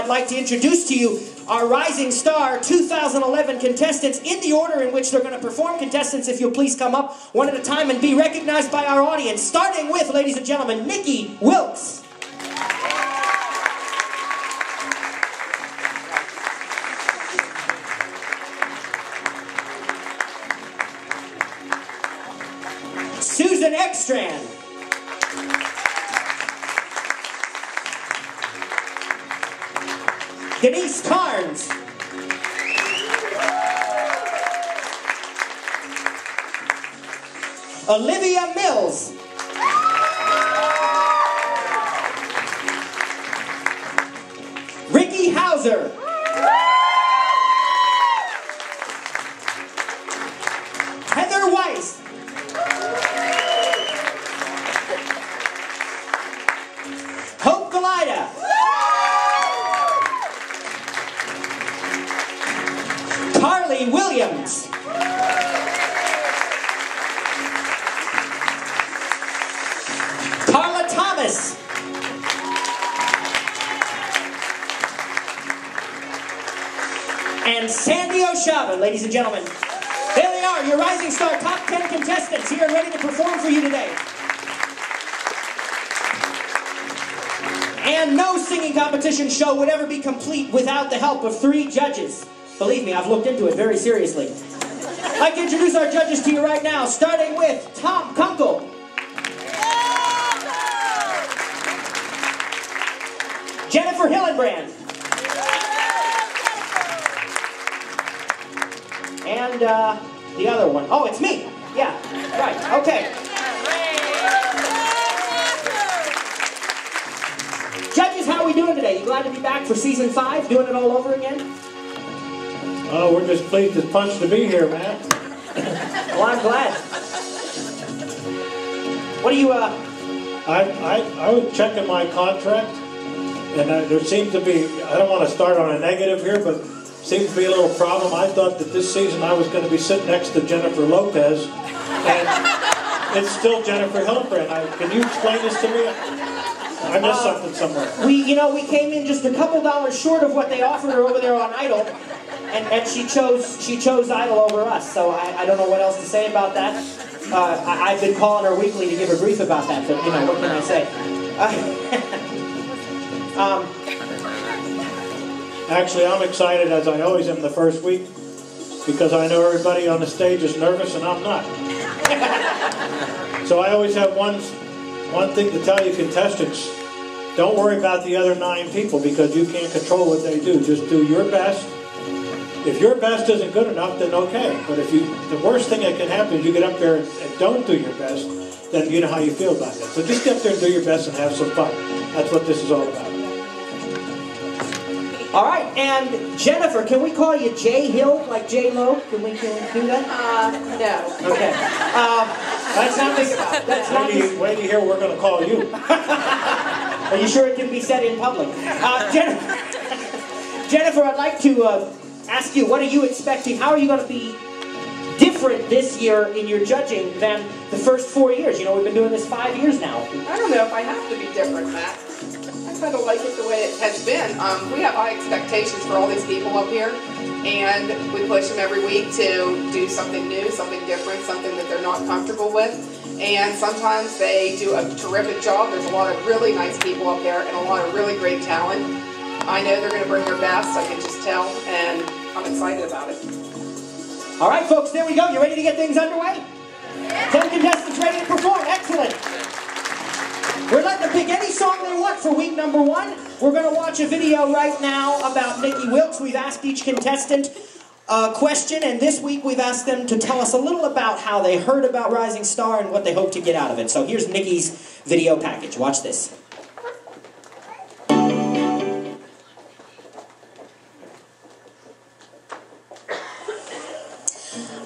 I'd like to introduce to you our Rising Star 2011 contestants in the order in which they're going to perform. Contestants, if you'll please come up one at a time and be recognized by our audience. Starting with, ladies and gentlemen, Nicki Wilkes. Susan Ekstrand. Denise Carnes. Olivia Mills. Ricky Hauser. Heather Weiss. Hope Galida. Carly Williams. Carla Thomas. And Sandy O'Shaughnessy. Ladies and gentlemen, there they are, your Rising Star top 10 contestants here and ready to perform for you today. And no singing competition show would ever be complete without the help of 3 judges. Believe me, I've looked into it very seriously. I'd like to introduce our judges to you right now, starting with Tom Kunkel. Jennifer Hillenbrand. And the other one. Oh, it's me. Yeah, right, okay. Judges, how are we doing today? You glad to be back for season 5, doing it all over again? Oh, we're just pleased as punch to be here, man. Well, I'm glad. What do you, I was checking my contract, and there seems to be, I don't want to start on a negative here, but seems to be a little problem. I thought that this season I was going to be sitting next to Jennifer Lopez, and it's still Jennifer Hillenbrand. Can you explain this to me? I missed something somewhere. We came in just a couple dollars short of what they offered her over there on Idol. And she chose Idol over us, so I don't know what else to say about that. I've been calling her weekly to give her grief about that, but what can I say? Actually, I'm excited, as I always am the first week, because I know everybody on the stage is nervous and I'm not. So I always have one thing to tell you contestants: don't worry about the other 9 people, because you can't control what they do. Just do your best. If your best isn't good enough, then okay. But if the worst thing that can happen is you get up there and don't do your best, then you know how you feel about that. So just get up there and do your best and have some fun. That's what this is all about. All right, and Jennifer, can we call you J Hill, like J-Lo? Can we do that? No. Okay. That's not Wait to hear what we're going to call you. Are you sure it can be said in public? Jennifer, I'd like to ask you, what are you expecting? How are you going to be different this year in your judging than the first 4 years? We've been doing this 5 years now. I don't know if I have to be different, Matt. I kind of like it the way it has been. We have high expectations for all these people up here, and we push them every week to do something new, something different, something that they're not comfortable with. And sometimes they do a terrific job. There's a lot of really nice people up there and a lot of really great talent. I know they're going to bring their best, I can just tell, and I'm excited about it. All right, folks, there we go. You ready to get things underway? 10 contestants ready to perform. Excellent. We're letting them pick any song they want for week number 1. We're going to watch a video right now about Nicki Wilkes. We've asked each contestant a question, and this week we've asked them to tell us a little about how they heard about Rising Star and what they hope to get out of it. So here's Nicki's video package. Watch this.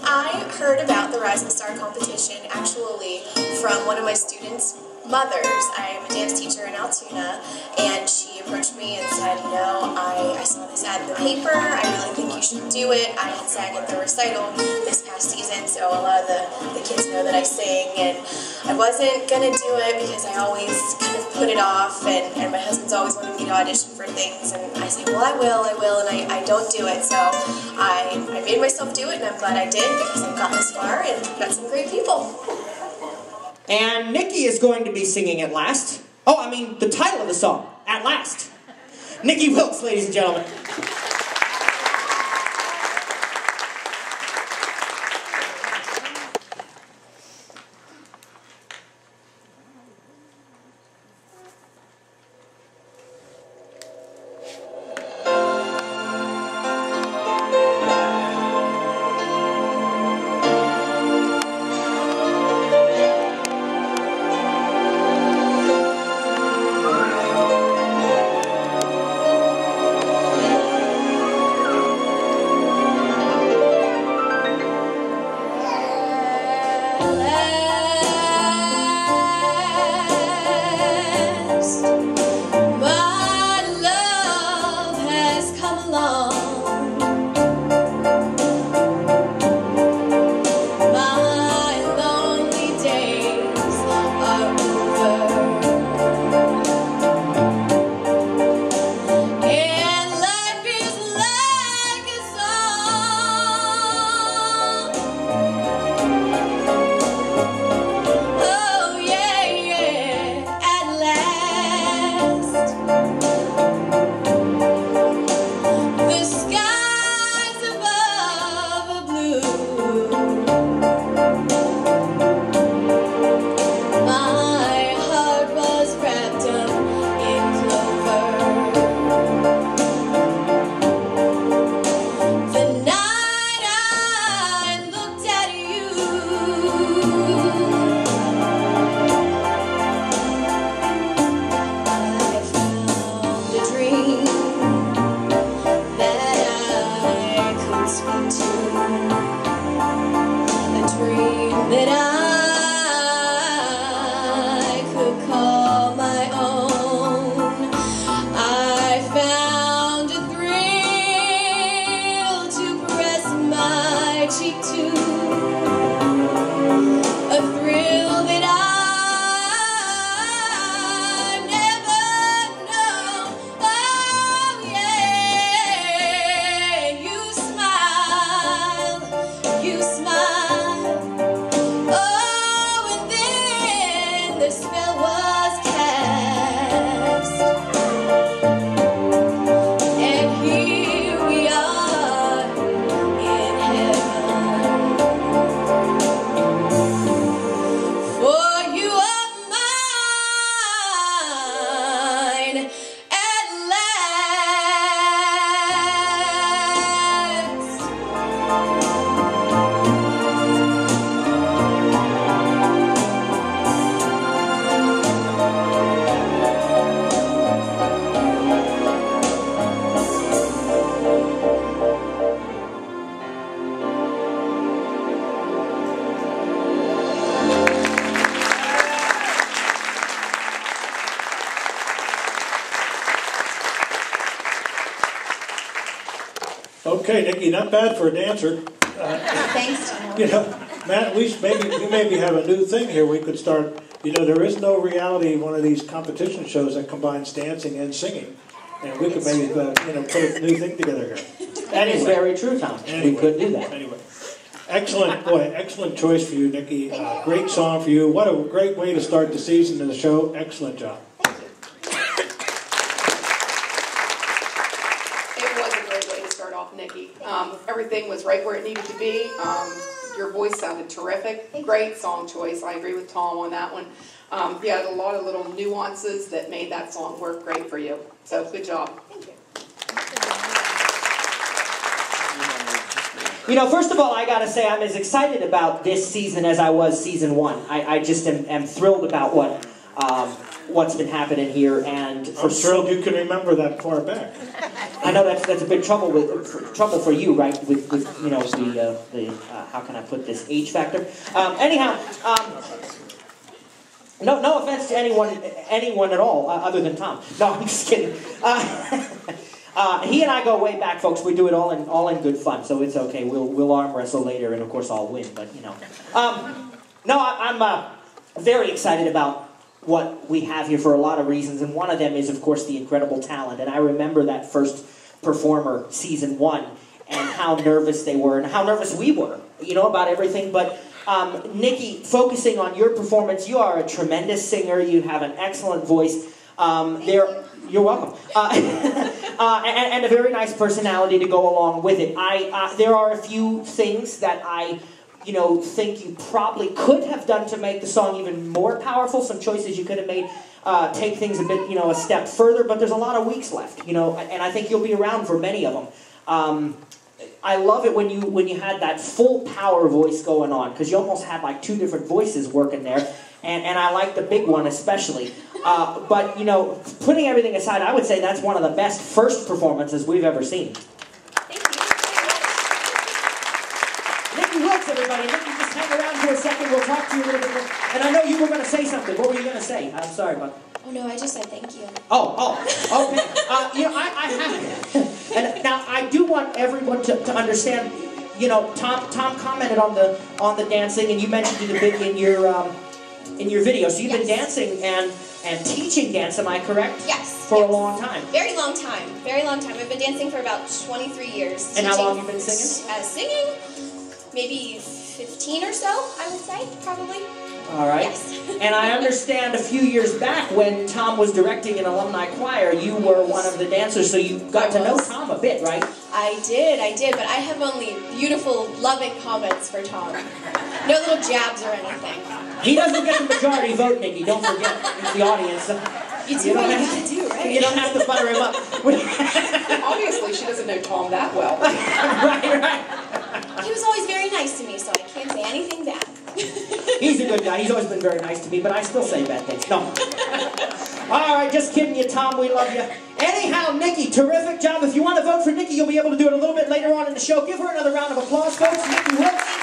I heard about the Rising Star competition actually from one of my students' mothers. I am a dance teacher in Altoona, and she approached me and said, I saw this ad in the paper, I really think you should do it. I had sang at the recital this past season, so a lot of the kids know that I sing, and I wasn't going to do it because I always kind of put it off, and my husband's always wanted me to audition for things, and I say, well, I will, and I don't do it, so I made myself do it, and I'm glad I did because I've got this far and met some great people. And Nicki is going to be singing At Last. Oh, I mean, the title of the song, At Last. Nicki Wilkes, ladies and gentlemen. Okay, Nicki, not bad for a dancer. Thanks, Tom. You know, Matt, we maybe have a new thing here. We could start. You know, there is no reality one of these competition shows that combines dancing and singing, and we could maybe put a new thing together here. That is very true, Tom. Anyway, we could do that. Anyway, excellent, boy, excellent choice for you, Nicki. Great song for you. What a great way to start the season of the show. Excellent job. Nicki. Everything was right where it needed to be. Your voice sounded terrific. Great song choice. I agree with Tom on that one. You had a lot of little nuances that made that song work great for you. So good job. Thank you. You know, first of all, I gotta say I'm as excited about this season as I was season one. I just am thrilled about what's been happening here, and I'm thrilled you can remember that far back. I know that's a big trouble for you, right? With you know the how can I put this, age factor? Anyhow, no offense to anyone at all other than Tom. No, I'm just kidding. He and I go way back, folks. We do it all in good fun, so it's okay. We'll arm wrestle later, and of course I'll win. But you know, no, I'm very excited about what we have here for a lot of reasons, and one of them is, of course, the incredible talent. And I remember that first performer, season 1, and how nervous they were, and how nervous we were, you know, about everything. But Nicki, focusing on your performance, you are a tremendous singer. You have an excellent voice. You're welcome. And a very nice personality to go along with it. There are a few things that I, you know, think you probably could have done to make the song even more powerful. Some choices you could have made, take things a bit, you know, a step further. But there's a lot of weeks left, you know, and I think you'll be around for many of them. I love it when you had that full power voice going on, because you almost had like 2 different voices working there. And I like the big one especially. But, you know, putting everything aside, I would say that's one of the best first performances we've ever seen. Thank you. Nicki Wilkes, everybody. Nicki, just hang around for a second. We'll talk to you a little bit more. And I know you were going to say something. What were you going to say? I'm sorry, bud. Oh, no, I just said thank you. Oh, okay. You know, I have... And now, I do want everyone to understand, you know, Tom commented on the dancing, and you mentioned it a bit in your video. So you've been dancing and teaching dance, am I correct? Yes. For a long time. Very long time. Very long time. I've been dancing for about 23 years. And how long have you been singing? Singing, maybe 15 or so, I would say, probably. All right. Yes. And I understand a few years back when Tom was directing an alumni choir, you were one of the dancers, so you got to know Tom a bit, right? I did, but I have only beautiful, loving comments for Tom. No little jabs or anything. He doesn't get the majority vote, Nicki. Don't forget. It's the audience. You do what you gotta do, right? You don't have to butter him up. Obviously, she doesn't know Tom that well. Right. He was always very nice to me, so I can't say anything bad. He's a good guy. He's always been very nice to me, but I still say bad things. No. All right, just kidding you, Tom. We love you. Anyhow, Nicki, terrific job. If you want to vote for Nicki, you'll be able to do it a little bit later on in the show. Give her another round of applause, folks. Nicki Wilkes.